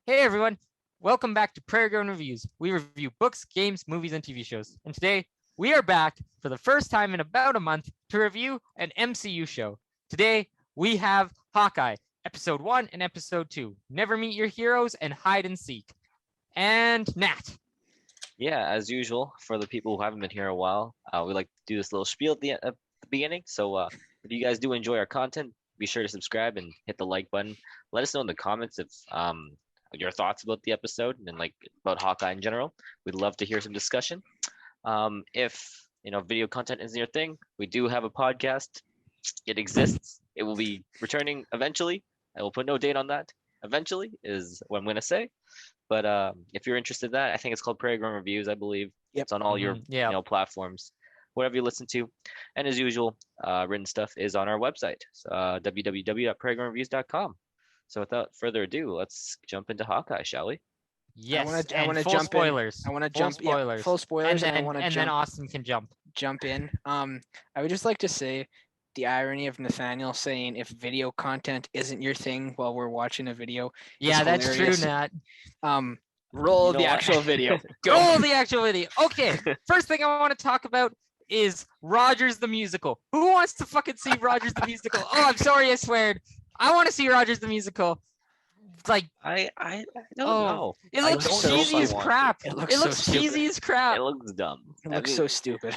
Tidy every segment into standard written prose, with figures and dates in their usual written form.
Hey everyone, welcome back to Prairie Grown Reviews. We review books, games, movies, and TV shows. And today, we are back for the first time in about a month to review an MCU show. Today, we have Hawkeye, Episode 1 and Episode 2, Never Meet Your Heroes and Hide and Seek. And Nat. Yeah, as usual, for the people who haven't been here a while, we like to do this little spiel at the beginning. So if you guys do enjoy our content, be sure to subscribe and hit the like button. Let us know in the comments if your thoughts about the episode and like about Hawkeye in general. We'd love to hear some discussion. If video content isn't your thing, we do have a podcast. It exists. It will be returning eventually. I will put no date on that. Eventually is what I'm gonna say. But if you're interested in that, I think it's called Prairie Grown Reviews, I believe. Yep. It's on all your platforms, whatever you listen to. And as usual, written stuff is on our website, www.prairiegrownreviews.com. So without further ado, let's jump into Hawkeye, shall we? Yes, I want to full jump spoilers. in. I want to Full jump spoilers. full spoilers, and I want to then jump Austin can jump. in. I would just like to say the irony of Nathaniel saying if video content isn't your thing while we're watching a video. Yeah, that's hilarious. true, Nat. Roll You know the what? actual video. Go. Roll the actual video. Okay, first thing I want to talk about is Rogers the Musical. Who wants to fucking see Rogers the Musical? Oh, I'm sorry, I swear. I want to see Rogers the Musical. Like, I don't know. it I looks don't know if cheesy I as want crap. to. It It looks, looks so cheesy as crap. It looks dumb. It looks so stupid.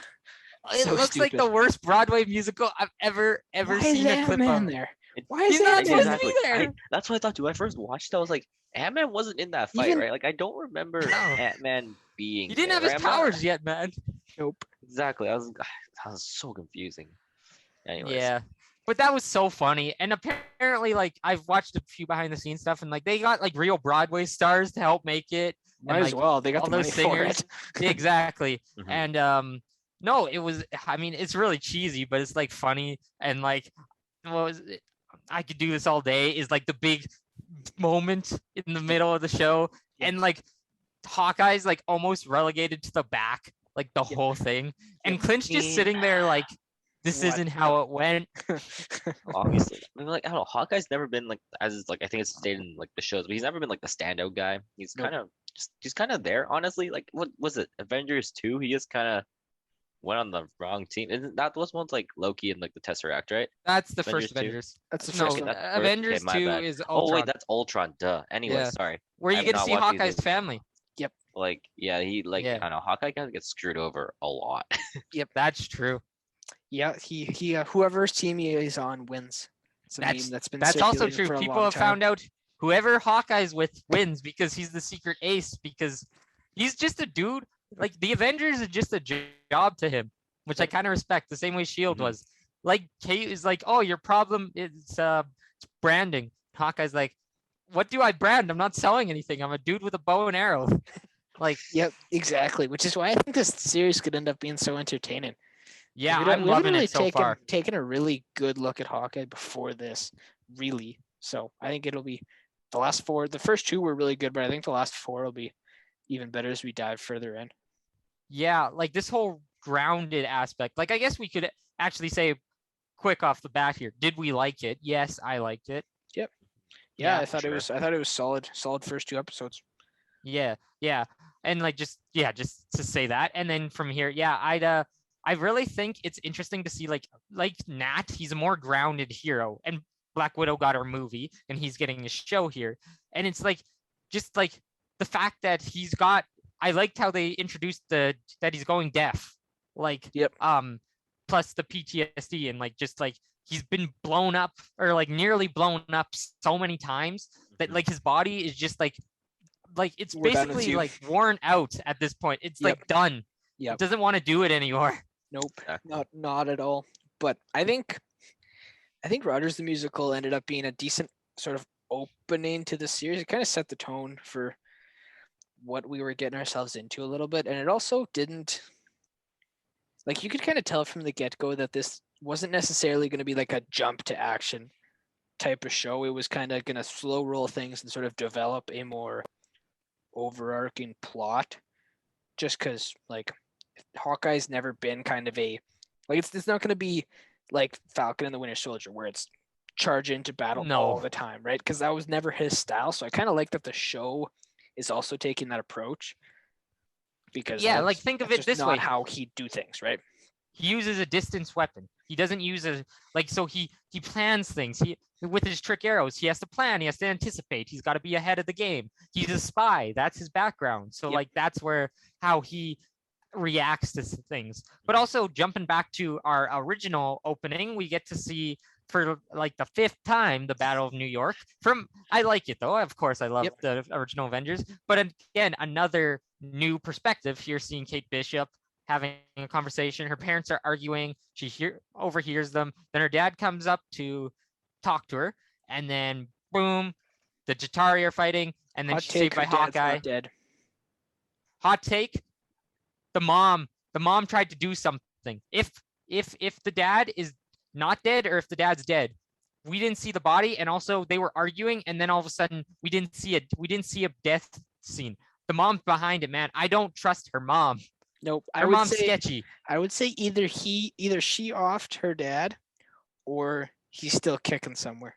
It so looks like the stupid. worst Broadway musical I've ever Why seen is a clip Ant-Man of. there? It- Why is He's not Ant-Man supposed to be there? there. That's what I thought too. When I first watched it, I was like, Ant-Man wasn't in that fight, Even- right? Like I don't remember No. Ant-Man being He didn't there, have his right? I'm not- powers yet, man. Nope. Exactly. I was so confusing. Anyways. Yeah. But that was so funny. And apparently, like, I've watched a few behind the scenes stuff, and like they got like real Broadway stars to help make it. Might and, as like, well. They got all the money those for singers. it. Exactly. Mhm. And no, it was, I mean, it's really cheesy, but it's like funny. And like, what was it? I could do this all day is like the big moment in the middle of the show. Yep. And like Hawkeye's like almost relegated to the back, like the Yep. whole thing. And Yep. Clint's just sitting there like, this What? isn't how it went. Obviously. I mean, like I don't know. Hawkeye's never been like as like I think it's stated in like the shows, but he's never been like the standout guy. He's Nope. kind of he's kind of there, honestly. Like what was it? Avengers 2? He just kind of went on the wrong team. Isn't that was one's like Loki and like the Tesseract, right? That's the first Avengers 2? Avengers. That's the No, first Okay, one. that's first. Avengers Okay, my 2 bad. is Oh Ultron, wait, that's Ultron. Duh. Anyway, Yeah. sorry. where I you have get to not see watched these Hawkeye's movies. family. Like yeah, he like Yeah. I don't know. Hawkeye kind of gets screwed over a lot. That's true. Yeah, he whoever's team he is on wins. It's a meme that's been That's also circulating true. for a People long have time. found out whoever Hawkeye's with wins because he's the secret ace, because he's just a dude. Like the Avengers is just a job to him, which I kind of respect. The same way Shield Mhm. was. Like Kate is like, oh, your problem is it's branding. Hawkeye's like, what do I brand? I'm not selling anything. I'm a dude with a bow and arrow. Like, Yep, exactly. Which is why I think this series could end up being so entertaining. yeah, We don't- I'm we haven't loving really it so far. taken a really good look at Hawkeye before this, really. So I think it'll be the first two were really good, but I think the last four will be even better as we dive further in. Yeah, like this whole grounded aspect. Like, I guess we could actually say quick off the bat here. Did we like it? Yes, I liked it. Yeah, Yeah, I thought sure. it was solid first two episodes. Yeah, and like just to say that, and then from here, yeah, I really think it's interesting to see like Nat, he's a more grounded hero, and Black Widow got her movie, and he's getting a show here, and it's like just like the fact that he's got. I liked how they introduced that he's going deaf, like Yep. plus the PTSD, and like just like he's been blown up or like nearly blown up so many times that Mhm. like his body is just like it's We're done with basically you. like worn out at this point. It's Yep. like done. Yep. It doesn't want to do it anymore. Nope, Exactly. not at all. But I think Rogers the Musical ended up being a decent sort of opening to the series. It kind of set the tone for what we were getting ourselves into a little bit, and it also didn't, like, you could kind of tell from the get-go that this wasn't necessarily going to be like a jump to action type of show. It was kind of going to slow roll things and sort of develop a more overarching plot, just because like Hawkeye's never been kind of a, like, it's not going to be like Falcon and the Winter Soldier where it's charge into battle No. all the time, right? Because that was never his style. So I kind of like that the show is also taking that approach. Because Yeah, like think of that's it just this not way. how he'd do things, right? He uses a distance weapon. He doesn't use a so he plans things. He with his trick arrows, he has to plan, he has to anticipate. He's got to be ahead of the game. He's a spy. That's his background. So Yep. like that's where how he reacts to things. But also jumping back to our original opening, we get to see for like the 5th time the Battle of New York. I like it though. Of course, I love the original Avengers. But again, another new perspective here, seeing Kate Bishop having a conversation. Her parents are arguing. She overhears them. Then her dad comes up to talk to her, and then boom, the Chitauri are fighting, and then Hot she's saved take, by her dad's Hawkeye. not dead. Hot take: the mom tried to do something. If the dad is not dead, or if the dad's dead, we didn't see the body, and also they were arguing, and then all of a sudden we didn't see a death scene. The mom's behind it, man. I don't trust her mom. Nope. Her mom's sketchy. I would say either she offed her dad, or he's still kicking somewhere.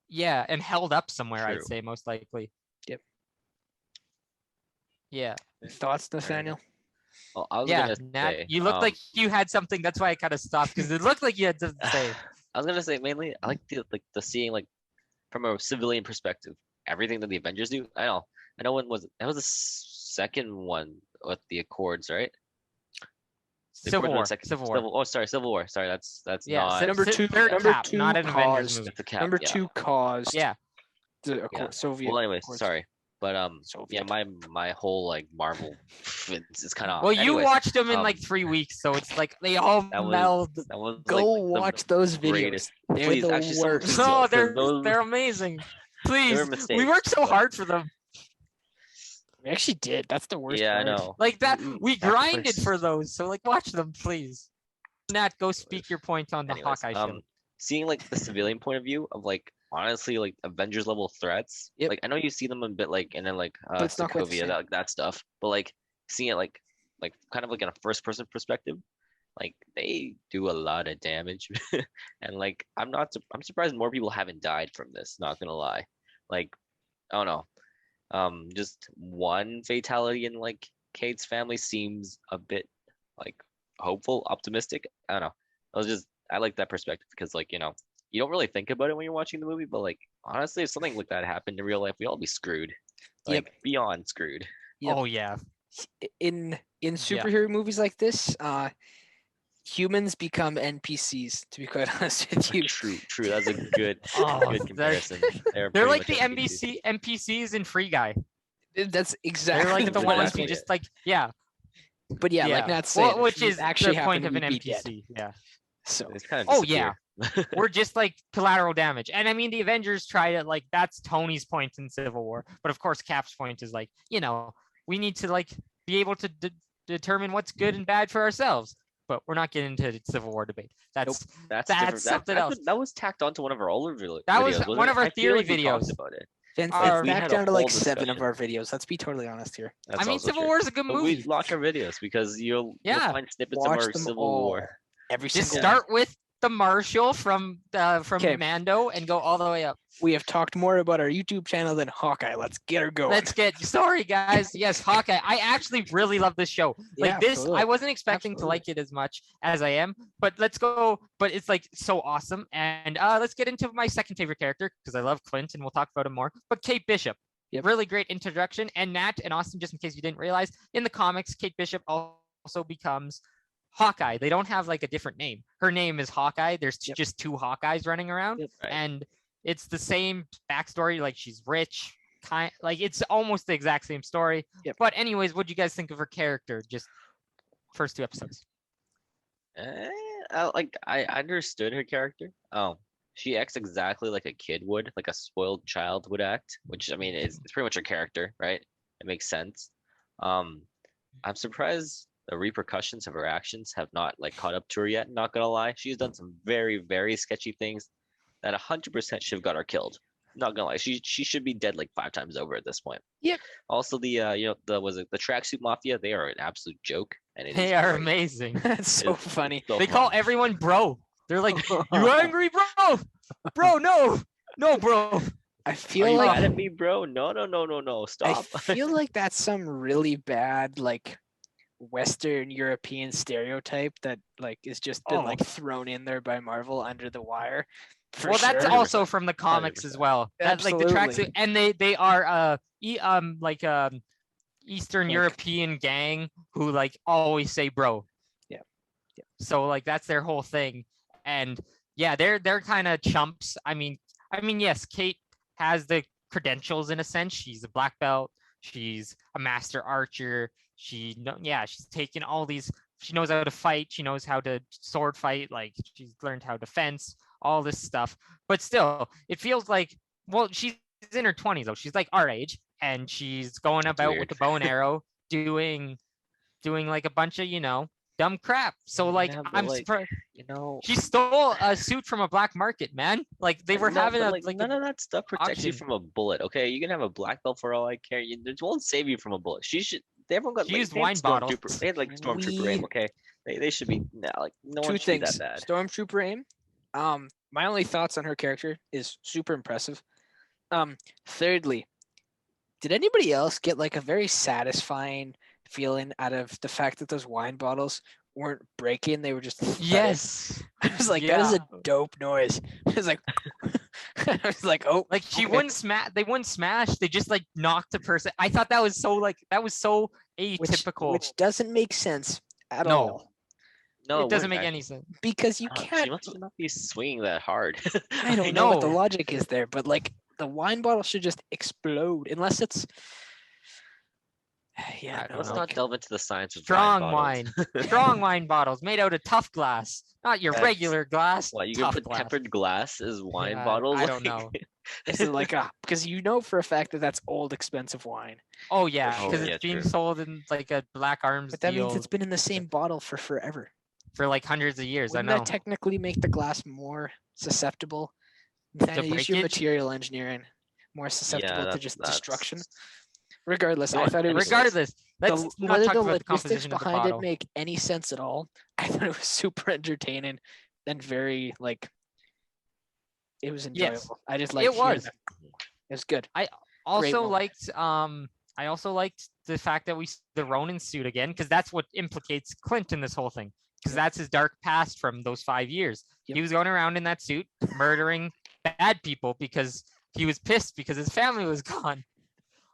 Yeah, and held up somewhere, True. I'd say, most likely. Yep. Yeah. Thoughts, Nathaniel? Well, I was Yeah, gonna Nat, say, you looked like you had something. That's why I kind of stopped, because it looked like you had something to say. I was gonna say mainly I like the seeing like from a civilian perspective everything that the Avengers do. I know when was that was the second one with the Accords, right? The Civil Accords were War. the second- Civil War. Civil War. Sorry, that's Yeah, not Number two- third number cap, two not an Avengers caused- movie. that's the cap. Number yeah. 2 caused Yeah. the Yeah. Soviet. Well, anyways, Accords. sorry, but Soviet. yeah, my whole like Marvel it's kind of Well, you anyways, watched them in like 3 weeks, so it's like they all that was- meld. that was Go like, the watch those videos. greatest. They're Please, the actually, someone worst. please No, do, 'cause those- they're amazing. they Please, were we mistakes, worked so but- hard for them. We actually did. That's the worst Yeah, I part. know. Like that, we grinded sacrificed. for those. So like, watch them, please. Nat, go speak your point on the Anyways, Hawkeye show. seeing like the civilian point of view of like honestly like Avengers level threats. Yep. Like I know you see them a bit like and then like But it's not quite the Sokovia, same. that stuff, but like seeing it like kind of like in a first person perspective, like they do a lot of damage, and like I'm surprised more people haven't died from this. Not gonna lie, like I don't know, just one fatality in like Kate's family seems a bit like hopeful, optimistic. I don't know. I like that perspective because like you don't really think about it when you're watching the movie, but like honestly, if something like that happened in real life, we'd all be screwed, like beyond screwed. Yep. Oh yeah. In superhero movies like this, humans become NPCs. To be quite honest with you, True. That's a good, Oh, good comparison. They're pretty like much the NPCs in Free Guy. that's exactly. They're like the ones exactly who it. just like yeah. But yeah, like Nat said, which if you is actually the point happen, of an we'd be dead. NPC. Yeah. So It's kind of Oh, yeah. disappear. We're just like collateral damage. And I mean, the Avengers try to like, that's Tony's point in Civil War. But of course, Cap's point is like, we need to like be able to determine what's good and bad for ourselves. But we're not getting into the Civil War debate. That's That's That's different. something else. That was tacked onto one of our older videos. That was wasn't one it? of our I feel theory like we talked videos. about it. Vince, Our- it's we back had a down to like whole 7 of discussion. our videos. Let's be totally honest here. That's I mean, also Civil true. War is a good But movie. we watch our videos because you'll find snippets of Watch our them Civil all. War. Every Just single start with the Marshal from Okay. Mando and go all the way up. We have talked more about our YouTube channel than Hawkeye. Let's get her going. Sorry guys. Yes, Hawkeye. I actually really love this show. Like Yeah, this, absolutely. I wasn't expecting to Absolutely. like it as much as I am, but let's go. But it's like so awesome. And let's get into my second favorite character because I love Clint and we'll talk about him more. But Kate Bishop. Yep. Really great introduction. And Nat and Austin, just in case you didn't realize, in the comics, Kate Bishop also becomes Hawkeye. They don't have like a different name. Her name is Hawkeye. There's Yep. just 2 Hawkeyes running around. Yep. Right. And it's the same backstory. Like she's rich, like it's almost the exact same story. Yep. But anyways, what do you guys think of her character? Just first 2 episodes. I understood her character. She acts exactly like a kid would, like a spoiled child would act, which I mean it's pretty much her character, right? It makes sense. I'm surprised the repercussions of her actions have not like caught up to her yet. Not gonna lie, she's done some very, very sketchy things that 100% should have got her killed. Not gonna lie, she should be dead like 5 times over at this point. Yep. Also, the the tracksuit mafia? They are an absolute joke, and They are great. amazing. That's so It's funny. so They call fun. everyone bro. They're like, "You angry, bro? Bro, no, no, bro." I Are feel you like mad at me, bro? No. I Stop. feel like that's some really bad like Western European stereotype that like is just been like thrown in there by Marvel under the wire. For Well, that's sure. also 100%. from the comics as 100%. well. That like the tracksuit, Absolutely. and they are like Eastern Like- European gang who like always say bro. Yeah. Yeah. So like that's their whole thing, and yeah, they're kind of chumps. I mean, yes, Kate has the credentials in a sense. She's a black belt. She's a master archer. She's taken all these. She knows how to fight. She knows how to sword fight. Like she's learned how to fence, all this stuff. But still, it feels like, well, she's in her 20s though. She's like our age, and she's going about with weird. the bow and arrow, doing like a bunch of dumb crap. So like Yeah, but, I'm like, surprised You know, she stole a suit from a black market, man. Like they were no, having but, a like like none a of that stuff protects you auction. from a bullet. Okay, you can have a black belt for all I care. It won't save you from a bullet. She should. Everyone got She like used they had wine stormtrooper. bottles. They had like stormtrooper aim. We- Okay, they should be like no one Two should be things. that bad. Stormtrooper aim. My only thoughts on her character is super impressive. Thirdly, did anybody else get like a very satisfying feeling out of the fact that those wine bottles weren't breaking? They were just thudding? Yes. I was like, that is a Yeah. dope noise. I was like, I was like, oh, Like she okay. wouldn't smash. They wouldn't smash. They just like knocked a person. I thought that was so atypical. which doesn't make sense at No. all No, It doesn't wouldn't make actually. any sense. because you She can't. must not be swinging that hard. I don't know what the know. logic is there, but like the wine bottle should just explode unless it's. Yeah, I don't Let's know. not delve into the science of Strong bottles. wine. Strong wine bottles made out of tough glass, not your That's- regular glass. What you can tough put glass. tempered glass as wine Yeah, bottles? I don't Like, know. This is like because you know for a fact that that's old expensive wine, Oh yeah, Oh, because yeah, it's being true. sold in like a Black Arms but that deal means it's been in the same bottle for forever. for like hundreds of years. Wouldn't I know. that technically make the glass more susceptible? Then use your breakage? material engineering more susceptible to that's- just that's- destruction. Regardless, You know I what, thought it was Regardless, let's not whether talk the about the logistics composition of the behind it bottle. make any sense at all. I thought it was super entertaining and very like it was enjoyable. Yes, I just liked it hearing was. that. It was good. Also moment. liked I also liked the fact that we see the Ronin suit again, because that's what implicates Clint in this whole thing. Because that's his dark past from those 5 years. Yep. He was going around in that suit, murdering bad people because he was pissed because his family was gone.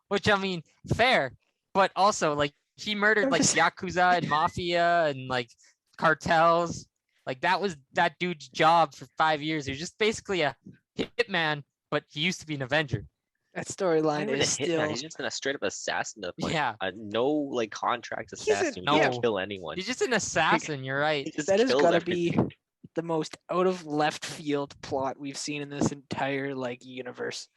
Which I mean, fair, but also like he murdered like Yakuza and Mafia and like cartels. Like that was that dude's job for 5 years. He was just basically a hitman, but he used to be an Avenger. That Not storyline even a is hitman, still he's just a straight up assassin. To the point. Yeah, No like contract He's a- assassin. no. He can kill anyone. he's just an assassin. You're right. He just that has kills got to everything. be the most out of left field plot we've seen in this entire like universe.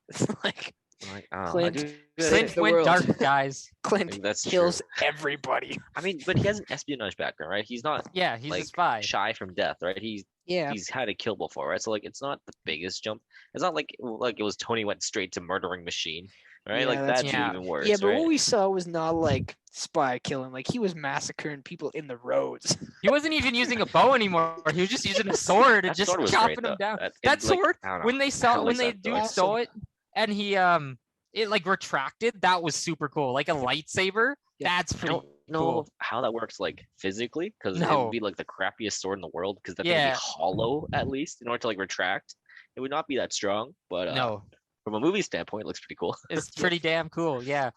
It's like Like, I don't know, Clint dude, Clint the Went world. dark, guys. Clint that's kills true. everybody. I mean, but he has an espionage background, right? He's not Yeah, he's a like spy. shy from death, right? Yeah, He's had to kill before, right? So like, it's not the biggest jump. It's not like it was Tony went straight to murdering machine, right? Yeah, Like that's that's true. even worse, yeah, but right? what we saw was not like spy killing. Like he was massacring people in the roads. He wasn't even using a bow anymore. He was just using a sword and That just sword was chopping great, them though. down. It, That like, sword, I don't know when they how saw when they they set dude that. stole it and he it like retracted, that was super cool. Like a lightsaber. Yeah. That's I pretty don't know cool. how that works like physically, because it No. would be like the crappiest sword in the world, because that thing would Yeah. be hollow at least in order to like retract. It would not be that strong, but No, from a movie standpoint, it looks pretty cool. it's pretty damn cool. Yeah.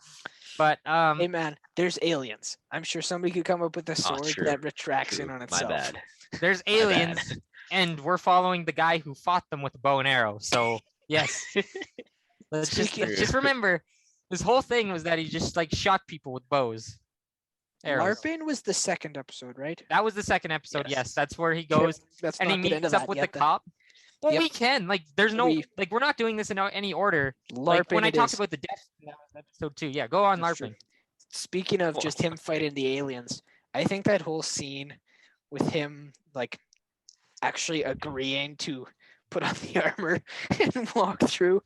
But Hey man, there's aliens. I'm sure somebody could come up with a sword true, that retracts in True. on My itself. bad. there's My bad. aliens and we're following the guy who fought them with a bow and arrow. So yes. let's Speaking- just remember this whole thing was that he just like shot people with bows. Arrows. LARPing was the second episode, right? That was the second episode. Yes. Yes, that's where he Okay, goes Let's and he not get into meets that up with the yet. then. cop. Well, Yep. we can. Like, there's no We- we're not doing this in any order. Like LARPing when I it talked is. about the death in that was episode 2. Yeah, go on That's true. LARPing. Speaking of just him Well, fighting the aliens, I think that whole scene with him like actually agreeing to put on the armor and walk through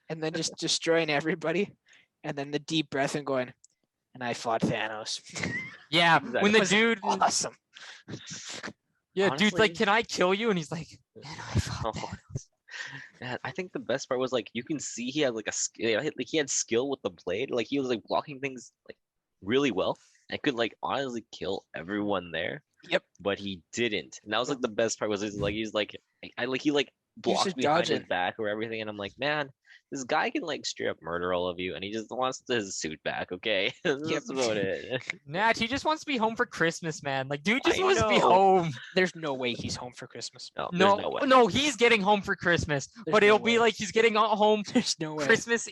and then just destroying everybody and then the deep breath and going, and I fought Thanos. Yeah, when the was dude Awesome. Yeah, dude's like, honestly, can I kill you? And he's like, man, I fought oh, Thanos. man, I think the best part was like you can see he had like a skill, like he had skill with the blade. Like he was like blocking things like really well and could like honestly kill everyone there. Yep. But he didn't. And that was like the best part was he's like I like he like He was blocked just behind his dodging. back or everything, and I'm like, man, this guy can like straight up murder all of you, and he just wants his suit back. Okay, Yep. that's about it. Nat, he just wants to be home for Christmas, man. Like, dude just I wants to be know. home. There's no way he's home for Christmas. No, there's No, no way. no, he's getting home for Christmas, There's but no it'll be way. like he's getting home There's no way. Christmas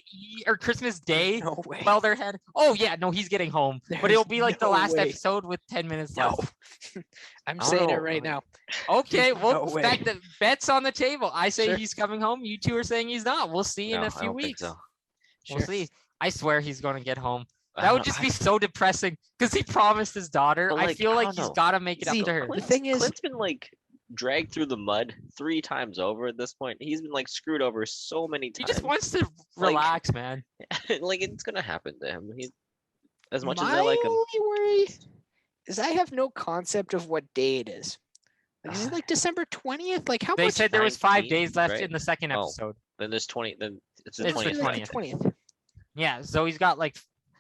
or Christmas Day No way. while they're heading. Oh yeah, no, he's getting home, but There's it'll be like the no last way. episode with 10 minutes No. left. I'm I don't saying it know. right now. Okay, There's well, no way. back the bets on the table. I say Sure. he's coming home. You two are saying he's not. We'll see in No, a I few don't think weeks. so. We'll Sure. see. I swear he's going to get home. I That don't would know. just be so depressing because he promised his daughter. But, I like, feel I like don't he's know. got to make it See, up to her. the thing is- Clint's been like dragged through the mud 3 times over at this point. He's been like screwed over so many He times. just wants to Like, relax, man. like it's gonna happen to him. He's as much as My I like him. only worry is I have no concept of what day it is. Like, is it like December 20th? Like how They much? said there was 5 19th, days left right? in the second Oh. episode. Then there's 20. Then it's the It's the 20th. Like 20th. 20th. Yeah, so he's got like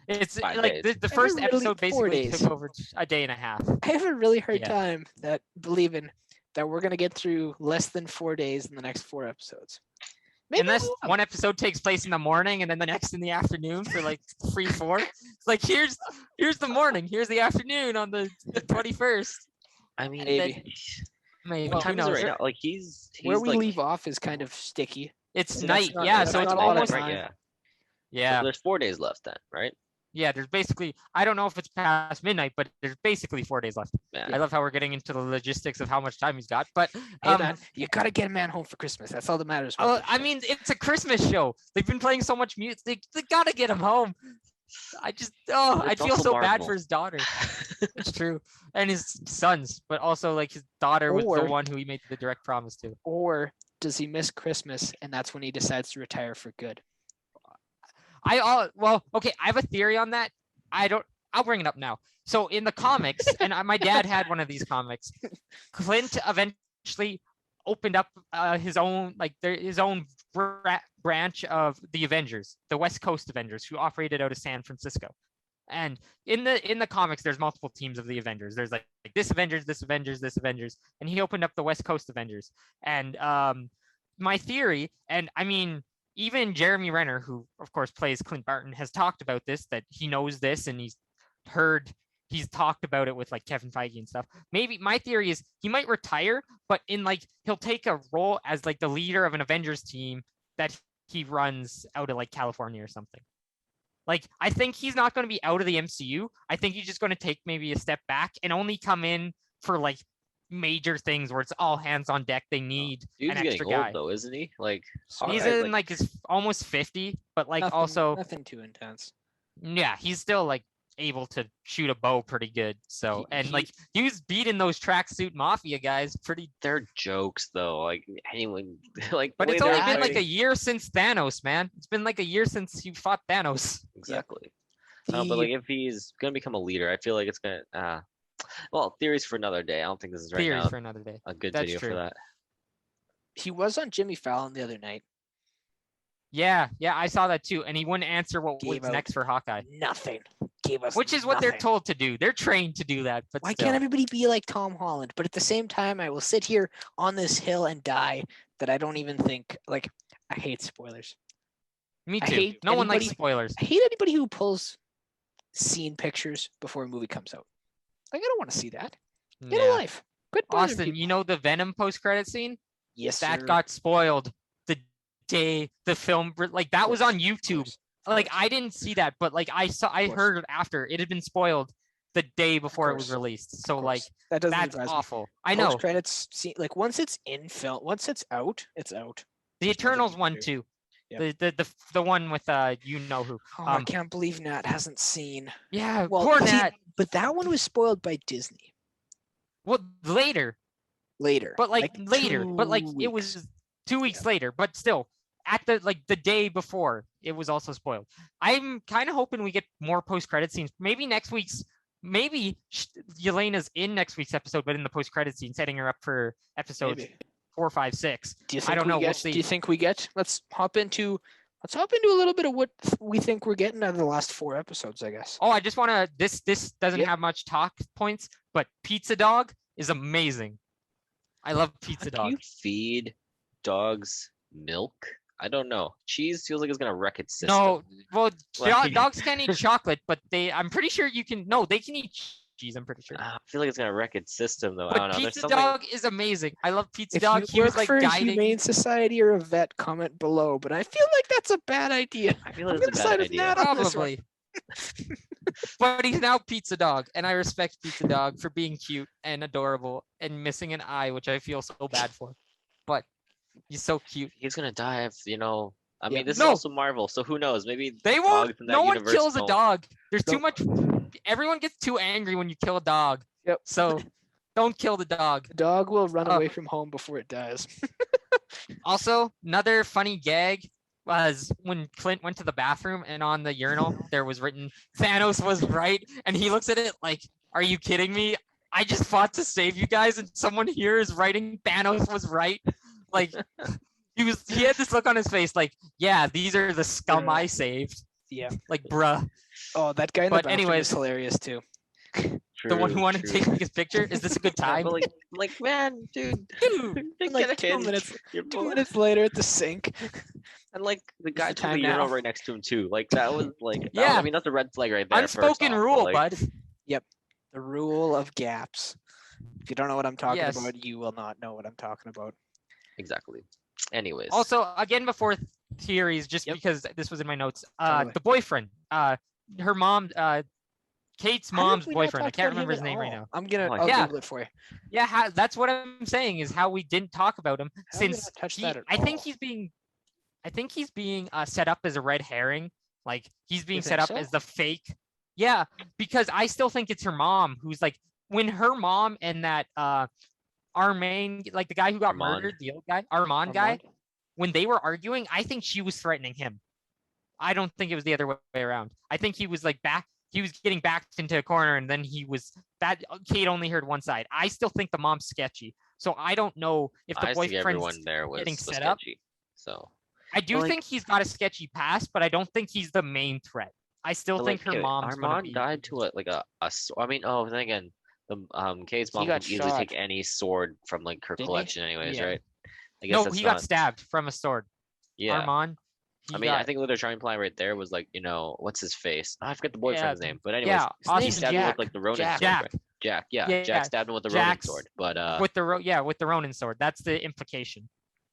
it's 5 like days. the first really episode 4 basically days. took over a day and a half. I have a really hard Yeah. time that believing that we're gonna get through less than 4 days in the next 4 episodes. Maybe Unless we will. one episode takes place in the morning and then the next in the afternoon for like 3-4. It's like here's the morning, here's the afternoon on the 21st. I mean, Maybe. Maybe what who time is it knows? right now? Like he's Where we like, leave off is kind of sticky. It's That's night, not- yeah. that's So it's not a lot of almost time. right, yeah. yeah, So there's 4 days left then, right? yeah. There's basically I don't know if it's past midnight, but there's basically 4 days left. Yeah. I love how we're getting into the logistics of how much time he's got, but Hey man, you gotta get a man home for Christmas. That's all that matters. I mean, it's a Christmas show. They've been playing so much music. They gotta get him home. I just, I It's feel also so bad Marvel. for his daughter. It's true, and his sons, but also like his daughter was Or- the one who he made the direct promise to. Or does he miss Christmas and that's when he decides to retire for good? Well, okay. I have a theory on that. I'll bring it up now. So in the comics, and my dad had one of these comics. Clint eventually opened up his own branch of the Avengers, the West Coast Avengers, who operated out of San Francisco. And in the comics, there's multiple teams of the Avengers. There's like this Avengers, this Avengers, this Avengers, and he opened up the West Coast Avengers. And my theory, and I mean, even Jeremy Renner, who of course plays Clint Barton, has talked about this, that he knows this, and he's talked about it with like Kevin Feige and stuff. Maybe my theory is he might retire, but in like he'll take a role as like the leader of an Avengers team that he runs out of like California or something. Like, I think he's not going to be out of the MCU. I think he's just going to take maybe a step back and only come in for like major things where it's all hands on deck. They need Dude's an extra getting guy. old though, isn't he? Like He's Hawkeye, in like his almost 50, but like Nothing- also, nothing too intense. yeah, he's still like able to shoot a bow pretty good. So, and He- like he was beating those tracksuit mafia guys pretty, they're jokes though. Like anyone, like. but the it's way only they're been like a fighting- year since Thanos, man. It's been like a year since he fought Thanos. Exactly. No, but like if he's gonna become a leader, I feel like it's gonna. Well, theories for another day. I don't think this is right Theories now for another day. a good That's video true. for that. He was on Jimmy Fallon the other night. Yeah, I saw that too. And he wouldn't answer what was Gave out next for Hawkeye, Nothing. Gave us which is what they're nothing. told to do. They're trained to do that. But Why still. can't everybody be like Tom Holland? But at the same time, I will sit here on this hill and die that I don't even think like I hate spoilers. Me I too. hate No one likes anybody- spoilers. I hate anybody who pulls scene pictures before a movie comes out. Like I don't want to see that. Get a Yeah. life. Quit bothering Austin, people. you know the Venom post-credit scene? Yes, That sir. got spoiled the day the film like that was course, on of YouTube. course, Like course. I didn't see that, but like I course. heard it after it had been spoiled the day before it was course, released. Of So like course. that doesn't that's surprise me. awful. I know. Credits scene, like once it's in film, once it's out, it's out. The There's nothing Eternals you can one do. too. Yep. The one with you know who. Oh, I Um, can't believe Nat hasn't seen. Yeah, Well, poor see, Nat. but that one was spoiled by Disney Well, later. later. But like later, but like 2 it weeks. was 2 weeks later, but still at the day before it was also spoiled. I'm kind of hoping we get more post-credit scenes. Maybe next week's maybe Yelena's in next week's episode, but in the post-credit scene, setting her up for episodes Maybe. 4, 5, 6. Do you think I don't we know. get? We'll see. Do you think we get? Let's hop into a little bit of what we think we're getting out of the last 4 episodes, I guess. Oh, I just want to. This doesn't Yep. have much talk points, but Pizza Dog is amazing. I love Pizza How do Dog. you feed dogs milk? I don't know. Cheese feels like it's gonna wreck its system. No, well, Like- dogs can't eat chocolate, but I'm pretty sure you can. No, they can eat cheese. I'm pretty sure. I feel like it's gonna wreck its system though. I But don't know. There's Pizza something. Dog is amazing. I love Pizza If Dog. you He was work like for a guiding. humane society or a vet, comment below. But I feel like that's a bad idea. I feel I'm like it's gonna a side bad with idea. Nat on this one. Probably. But he's now Pizza Dog, and I respect Pizza Dog for being cute and adorable and missing an eye, which I feel so bad for. But he's so cute. He's gonna die if I mean, Yeah. this No. is also Marvel, so who knows? Maybe They won't. dogs in that No one universe kills a don't. dog. There's too Nope. much. Everyone gets too angry when you kill a dog. Yep. So don't kill the dog. The dog will run Uh, away from home before it dies. Also, another funny gag was when Clint went to the bathroom and on the urinal there was written Thanos was right, and he looks at it like, "Are you kidding me? I just fought to save you guys, and someone here is writing Thanos was right." Like he had this look on his face like, "Yeah, these are the scum Bruh. I saved." Yeah. Like, bruh. Oh, that guy in the But bathroom anyways- is hilarious too. The one who True, wanted to true. take his picture. Is this a good Yeah, time? but like, man, dude, Dude, get like a 2 hinge. minutes- You're 2 both- minutes later at the sink. And like the guy the took the time urinal now. right next to him too. Like that was like, that was- Yeah. I mean, that's a red flag right there. first unspoken off, but, rule, like, bud. The rule of gaps. If you don't know what I'm talking Yes. about, you will not know what I'm talking about. Exactly. Anyways. Also, again, before theories, just Yep. because this was in my notes, Totally. the boyfriend, her mom, Kate's How did mom's we not boyfriend. I talk can't about him remember his at name right all? now. I'm gonna. Oh, I'll yeah. Google it for you. Yeah, that's what I'm saying is how we didn't talk about him How did we since not touch he, that at I think all? he's being set up as a red herring. Like he's being You set think up so? as the fake. Yeah, because I still think it's her mom who's like when her mom and that Armand, like the guy who got Armand. murdered, the old guy, Armand guy, Armand? when they were arguing, I think she was threatening him. I don't think it was the other way around. I think he was like he was getting backed into a corner, and then Kate only heard one side. I still think the mom's sketchy. So I don't know if the I think everyone boyfriend's there was getting was set up. sketchy. So I do But, like- think he's got a sketchy past, but I don't think he's the main threat. I still but, think like, her okay, mom's gonna Armand be. died to I mean, oh, then again, the Kate's mom got could easily take shot. any sword from like her Didn't he? collection, anyways, Yeah. right? I guess No, that's he not, got stabbed from a sword. Yeah. Armand. I mean, I think what they're trying to imply right there was like, what's his face? I forget the boyfriend's name, but anyways, yeah, His he name's Austin stabbed him Jack. with like the Ronin Jack. sword. Jack. Right? Jack, yeah, Yeah, Jack stabbed him with the Ronin Jack's- sword. But with the Ronin sword. That's the implication.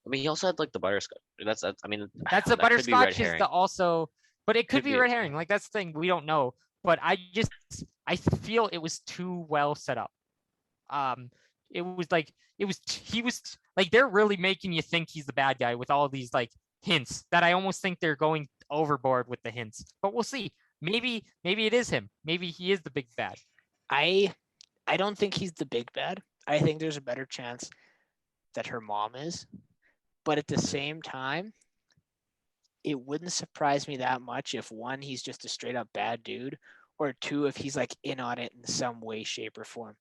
I mean, he also had like the butterscotch. That's I mean, That's the that could be red butterscotch is herring. the also, but it could Could be be. red herring. Like that's the thing we don't know. But I feel it was too well set up. It was like he was like they're really making you think he's the bad guy with all these like hints that I almost think they're going overboard with the hints. But we'll see. Maybe it is him. Maybe he is the big bad. I don't think he's the big bad. I think there's a better chance that her mom is. But at the same time, it wouldn't surprise me that much if one, he's just a straight up bad dude, or two, if he's like in on it in some way, shape, or form.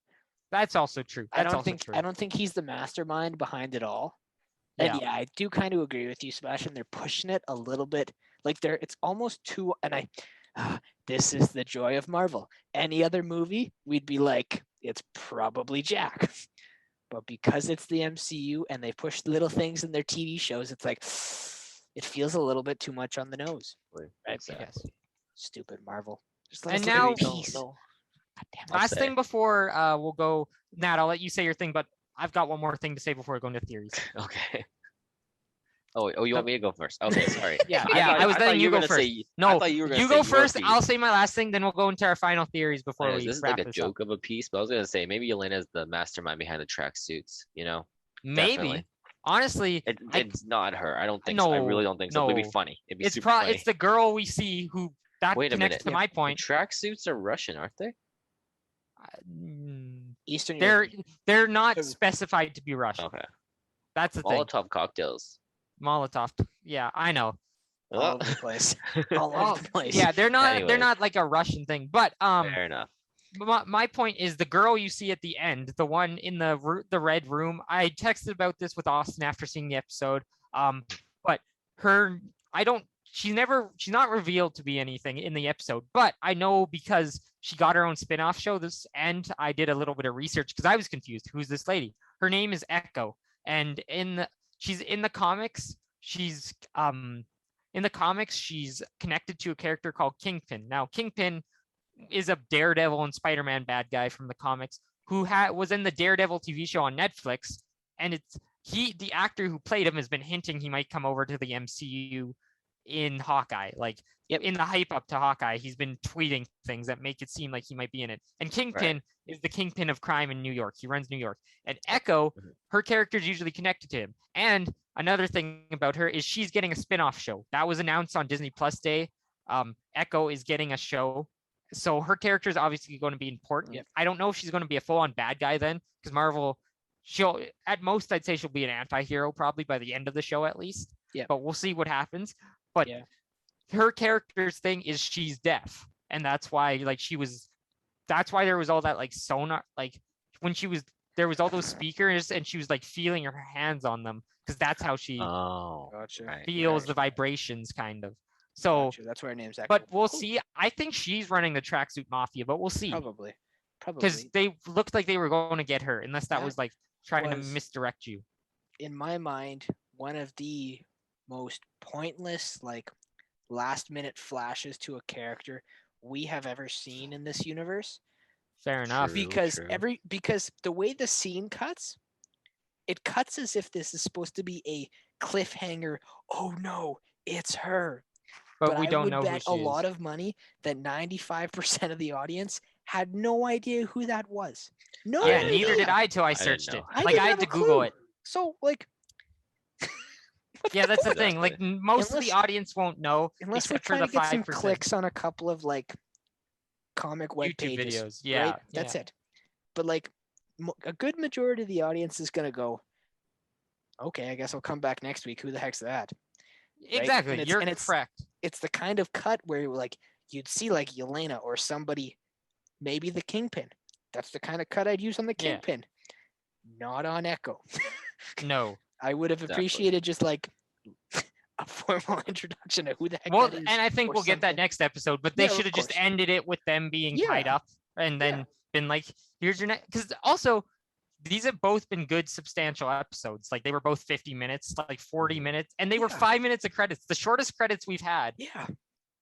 That's also true. That's also true. I don't think he's the mastermind behind it all. And yeah, I do kind of agree with you, Sebastian. They're pushing it a little bit. Like it's almost too, and this is the joy of Marvel. Any other movie, we'd be like, it's probably Jack. But because it's the MCU and they push little things in their TV shows, it's like, it feels a little bit too much on the nose. Right? Exactly. Yes. Stupid Marvel. Just let And us live in now- peace. No, God damn it. I'll Last say. thing before we'll go. Nat, I'll let you say your thing, but I've got one more thing to say before we go into theories. Okay. Oh, you want me to go first? Okay, sorry. Yeah, I yeah. thought- I was I thought letting you go were gonna first. say- I No, thought you were gonna you say go your first. piece. I'll say my last thing, then we'll go into our final theories before Anyways, we this is wrap like a this up. joke of a piece, but I was gonna say maybe Elena's the mastermind behind the tracksuits. Maybe, definitely. honestly, It's not her. I don't think so. I No, really don't think so. It'd be no. funny. It'd be it's super funny. it's the girl we see who that Wait a connects minute. to Yeah. my The point. tracksuits are Russian, aren't they? Eastern They're Europe. not Oh. specified to be Russian. Okay. That's the thing. Molotov cocktails. Molotov. Yeah, I know. all over the place. All over the place. Yeah, they're not Anyways. like a Russian thing, but Fair enough. my point is the girl you see at the end, the one in the red room. I texted about this with Austin after seeing the episode. But her, she's not revealed to be anything in the episode, but I know because she got her own spin-off show and I did a little bit of research because I was confused. Who's this lady? Her name is Echo, and she's in the comics. She's she's connected to a character called Kingpin. Now, Kingpin is a Daredevil and Spider-Man bad guy from the comics who was in the Daredevil TV show on Netflix, and the actor who played him has been hinting he might come over to the MCU in Hawkeye. Like in the hype up to Hawkeye, he's been tweeting things that make it seem like he might be in it. And Kingpin is the kingpin of crime in New York. He runs New York. And Echo, her character is usually connected to him. And another thing about her is she's getting a spin-off show. That was announced on Disney Plus Day. Echo is getting a show. So her character is obviously going to be important. I don't know if she's going to be a full-on bad guy then, because Marvel, at most, I'd say she'll be an anti-hero probably by the end of the show at least. But we'll see what happens. But her character's thing is she's deaf. And that's why that's why there was all that like sonar, like when there was all those speakers and she was like feeling her hands on them because that's how she feels the vibrations kind of. So that's where her name's Echo. But we'll see. I think she's running the Tracksuit Mafia, but we'll see. Probably. Because they looked like they were going to get her, unless that was like trying to misdirect you. In my mind, one of the most pointless, like last minute flashes to a character we have ever seen in this universe. Fair enough. Because the way the scene cuts, it cuts as if this is supposed to be a cliffhanger. Oh no, it's her. But we don't know who she is. I would bet a lot of money that 95% of the audience had no idea who that was. No, yeah, neither did I till I searched it. I had to Google it. So like, yeah, that's the thing. Like most of the audience won't know unless we're trying to get some clicks on a couple of like comic web YouTube pages. Videos. Yeah, right? That's it. But like a good majority of the audience is gonna go, okay, I guess I'll come back next week. Who the heck's that? Exactly. Right? You're correct. It's the kind of cut where like you'd see like Yelena or somebody, maybe the Kingpin. That's the kind of cut I'd use on the Kingpin. Not on Echo. No. I would have appreciated just like a formal introduction of who the heck that is. And I think we'll get that next episode, but they should have just ended it with them being tied up and then been like, here's your next. Because also, these have both been good, substantial episodes. Like they were both 50 minutes, like 40 minutes, and they were 5 minutes of credits, the shortest credits we've had. Yeah.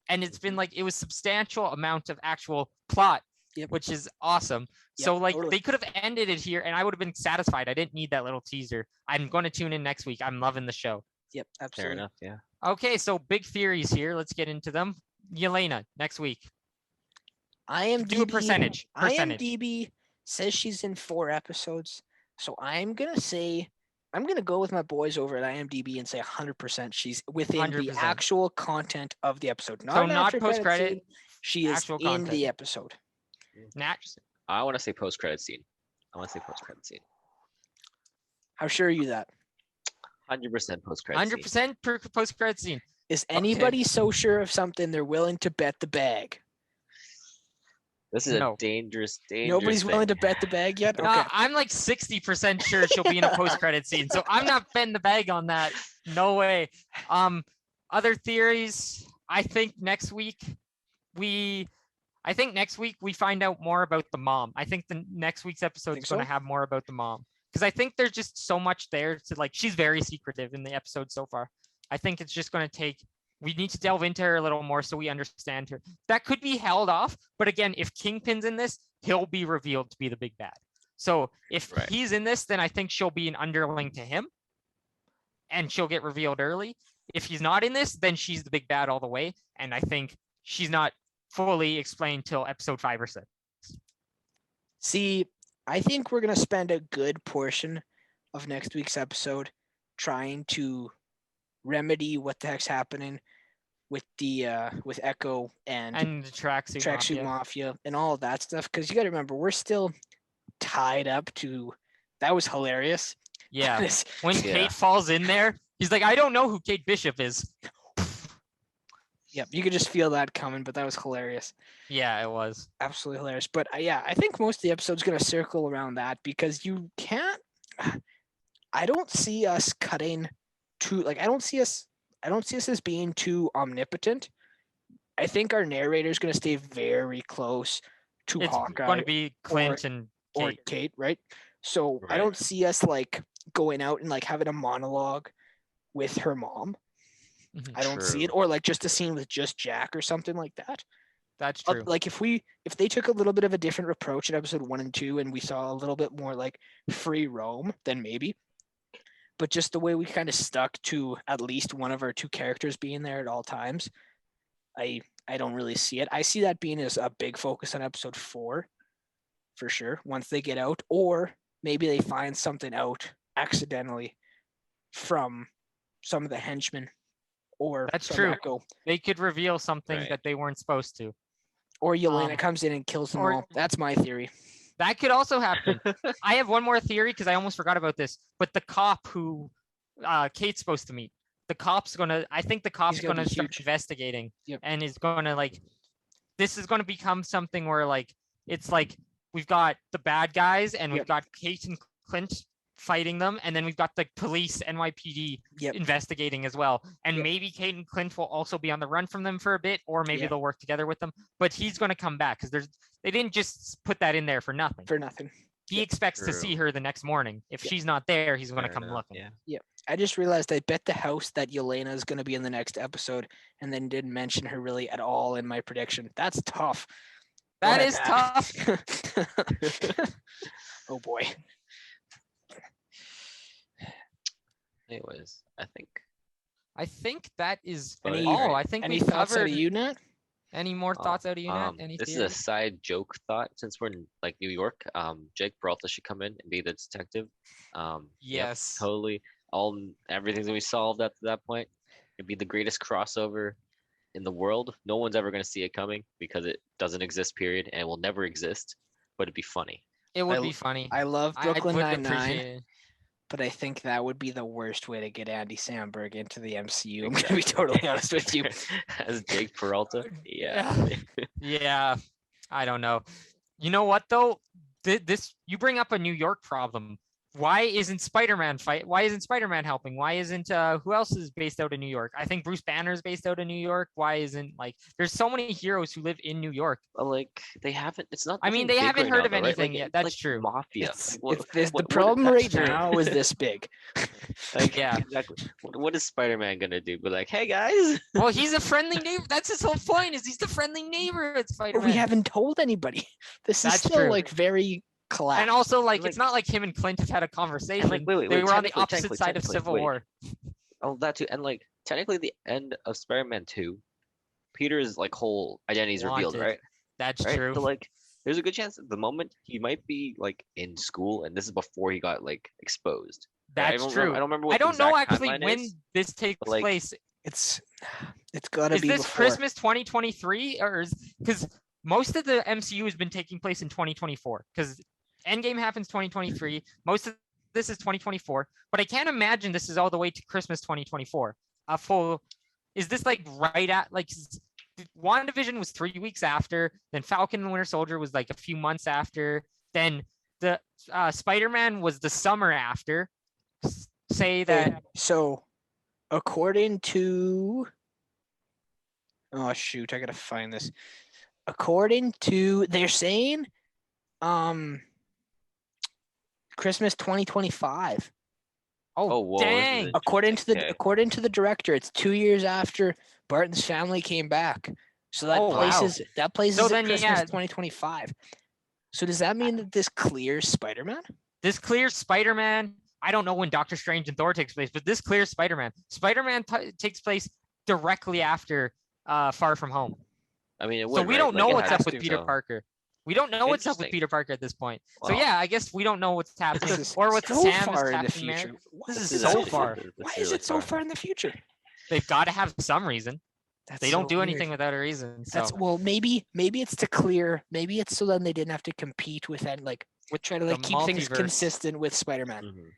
And it's been like, it was substantial amount of actual plot, which is awesome. So like they could have ended it here and I would have been satisfied. I didn't need that little teaser. I'm going to tune in next week. I'm loving the show. Yep, absolutely. Fair enough, yeah. Okay, so big theories here. Let's get into them. Yelena, next week. IMDb, do a percentage. IMDb says she's in 4 episodes. So I'm going to go with my boys over at IMDb and say 100% she's within 100%. The actual content of the episode. Not post-credit. She is in content. The episode. I want to say post-credit scene. How sure are you that? 100% post-credit scene. 100% post-credit scene. Is anybody so sure of something they're willing to bet the bag? This is a dangerous. Nobody's willing to bet the bag yet? Okay. I'm like 60% sure she'll be in a post-credit scene. So I'm not betting the bag on that. No way. Other theories. I think next week we find out more about the mom. I think the next week's episode is going to have more about the mom. Because I think there's just so much there to like, she's very secretive in the episode so far. I think it's just going to take, we need to delve into her a little more so we understand her. That could be held off. But again, if Kingpin's in this, he'll be revealed to be the big bad. So if he's in this, then I think she'll be an underling to him and she'll get revealed early. If he's not in this, then she's the big bad all the way. And I think she's not fully explained till episode 5 or 6. See, I think we're going to spend a good portion of next week's episode trying to remedy what the heck's happening with the with Echo and the tracksuit mafia and all of that stuff. Because you got to remember, we're still tied up to. That was hilarious. Yeah, when Kate falls in there, he's like, "I don't know who Kate Bishop is." Yep, you could just feel that coming, but that was hilarious. Yeah, it was. Absolutely hilarious. But yeah, I think most of the episode's going to circle around that because you can't. I don't see us cutting too. Like, I don't see us as being too omnipotent. I think our narrator is going to stay very close to It's Hawkeye going to be Clint and or Kate. Kate, right? So I Right. don't see us like going out and like having a monologue with her mom. Mhm. I don't see it, True. or like just a scene with just Jack or something like that. That's true. Like if they took a little bit of a different approach in episode 1 and 2, and we saw a little bit more like free roam, then maybe. But just the way we kind of stuck to at least one of our two characters being there at all times, I don't really see it. I see that being as a big focus on episode 4, for sure. Once they get out, or maybe they find something out accidentally from some of the henchmen, or That's from true. Echo, They could reveal something Right. that they weren't supposed to. or Yelena Um, comes in and kills them or- all. That's my theory. That could also happen. I have one more theory because I almost forgot about this. But the cop who Kate's supposed to meet, I think the cop's gonna gonna be start huge. investigating Yep. and is gonna like, this is gonna become something where like, it's like we've got the bad guys and we've Yep. got Kate and Clint fighting them, and then we've got the police, NYPD, Yep. investigating as well. And Yep. maybe Kate and Clint will also be on the run from them for a bit, or maybe Yep. they'll work together with them. But he's going to come back because they didn't just put that in there for nothing. For nothing. He expects to see True. her the next morning. If Yep. she's not there, he's going to Fair come enough, looking. Yeah. I just realized I bet the house that Yelena is going to be in the next episode, and then didn't mention her really at all in my prediction. That's tough. That Go is ahead, tough. Matt. Oh boy. Anyways, I think that is Any- all. I think Any we thoughts out covered. of you, Nat? Any more thoughts out of you, Nat? Any this is a theories? side joke thought. Since we're in like New York, Jake Peralta should come in and be the detective. Yep, Yes. totally. Everything's gonna be solved at that point. It'd be the greatest crossover in the world. No one's ever gonna see it coming because it doesn't exist, period, and will never exist. But it'd be funny. It would I- be funny. I love Brooklyn would Nine-Nine, appreciate it. but I think that would be the worst way to get Andy Samberg into the MCU. I'm Exactly. going to be totally honest with you. As Jake Peralta, yeah. Yeah, I don't know. You know what though? This you bring up a New York problem. Why isn't Spider-Man helping? Why isn't who else is based out of New York? I think Bruce Banner is based out of New York. Why isn't like there's so many heroes who live in New York? But like they haven't. It's not. I mean, nothing they big haven't right heard now, of though, right? anything Like, yet. it's That's like true. Mafia. It's, Like, the problem that's right true. now is this big. Like, Yeah. exactly. What is Spider-Man gonna do? Be like, hey guys. Well, he's a friendly neighbor. That's his whole point. Is he's the friendly neighbor at But Spider-Man. we haven't told anybody. This is That's still true. like very collapsed. And also, like, Like- it's not like him and Clint have had a conversation. wait, They were on the technically, opposite side of technically, Civil wait. War. Oh, that too. And like technically, the end of Spider-Man 2, Peter's like whole identity is revealed, Wanted. right? That's Right. true. So like, there's a good chance at the moment he might be like in school, and this is before he got like exposed. Right? That's I true. don't remember what I the don't know exact actually timeline when is, this takes but, like, place. It's got to Is be this before. Christmas 2023, or is because most of the MCU has been taking place in 2024? Because Endgame happens 2023. Most of this is 2024, but I can't imagine this is all the way to Christmas 2024. A full. Is this like right at like? WandaVision was 3 weeks after. Then Falcon and Winter Soldier was like a few months after. Then the Spider-Man was the summer after. Say that. Okay, so according to I gotta find this. According to they're saying Christmas 2025. Oh, whoa, this is dang! it. According to the Okay. according to the director, it's 2 years after Barton's family came back. So that Oh, wow. places So at then, Christmas yeah. 2025. So does that mean that this clears Spider-Man? This clears Spider-Man. I don't know when Doctor Strange and Thor takes place, but this clears Spider-Man. Spider-Man takes place directly after Far From Home. I mean, it So would, we right? don't Like, know it what's has up with to, Peter so- Parker. We don't know what's up with Interesting. Peter Parker at this point. So Wow. yeah, I guess we don't know what's happening This is or what so Sam far is in the Captain future. America. Why This is is it so so far. Why is it so far in the future? They've got to have some reason. That's They don't so do weird. anything without a reason. So That's well, maybe it's to clear. Maybe it's so then they didn't have to compete with that, like with try to the like keep things multiverse. consistent with Spider-Man. Mhm.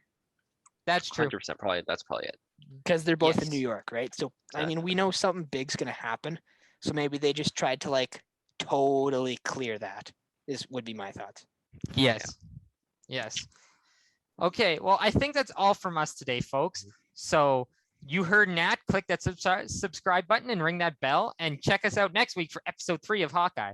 That's true. 100%. Probably that's probably it. because they're both in Yes. New York, right? So I mean, we know something big's gonna happen. So maybe they just tried to like totally clear that. Would be my thoughts. Yes. Yes. Okay, well, I think that's all from us today, folks. So you heard Nat, click that subscribe button and ring that bell, and check us out next week for episode 3 of Hawkeye.